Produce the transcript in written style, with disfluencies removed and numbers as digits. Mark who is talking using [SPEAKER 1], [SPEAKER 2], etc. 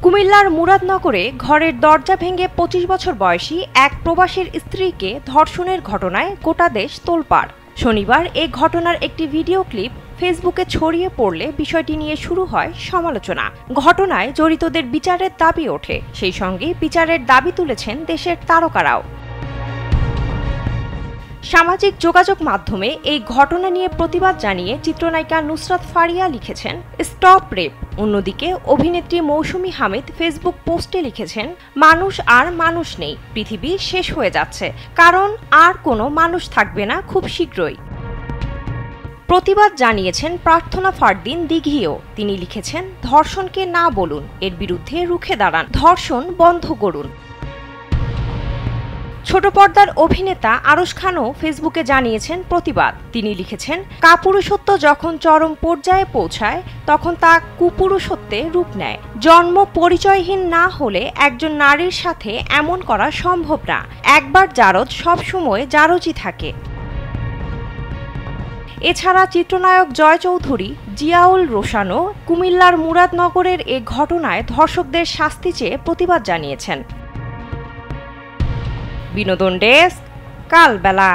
[SPEAKER 1] কুমিল্লার মুরাদনগরে ঘরের দরজা ভেঙে ২৫ বছর বয়সী এক প্রবাসীর স্ত্রীকে ধর্ষণের ঘটনায় গোটা দেশ তোলপাড়। শনিবার এই ঘটনার একটি ভিডিও ক্লিপ ফেসবুকে ছড়িয়ে পড়লে বিষয়টি নিয়ে শুরু হয় সমালোচনা। ঘটনায় জড়িতদের বিচারের দাবি ওঠে, সেই সঙ্গে বিচারের দাবি তুলেছেন দেশের তারকারাও। সামাজিক যোগাযোগ মাধ্যমে এই ঘটনা নিয়ে প্রতিবাদ জানিয়ে চিত্রনায়িকা নুসরাত ফারিয়া লিখেছেন, স্টপ রেপ। অন্যদিকে অভিনেত্রী মৌসুমী হামিদ ফেসবুক পোস্টে লিখেছেন, মানুষ আর মানুষ নেই, পৃথিবী শেষ হয়ে যাচ্ছে, কারণ আর কোনো মানুষ থাকবে না খুব শীঘ্রই। প্রতিবাদ জানিয়েছেন প্রার্থনা ফারদিন দিঘিও। তিনি লিখেছেন, ধর্ষণকে না বলুন, এর বিরুদ্ধে রুখে দাঁড়ান, ধর্ষণ বন্ধ করুন। ছোট পর্দার অভিনেতা আরশ খানও ফেসবুকে জানিয়েছেন প্রতিবাদ। তিনি লিখেছেন, কাপুরুষত্ব যখন চরম পর্যায়ে পৌঁছায় তখন তা কুপুরুষত্বে রূপ নেয়। জন্ম পরিচয়হীন না হলে একজন নারীর সাথে এমন করা সম্ভব না। একবার জারজ সবসময় জারজই থাকে। এছাড়া চিত্রনায়ক জয় চৌধুরী, জিয়াউল রোশানও কুমিল্লার মুরাদনগরের এ ঘটনায় ধর্ষকদের শাস্তি চেয়ে প্রতিবাদ জানিয়েছেন। বিনোদন ডেস্ক, কালবেলা।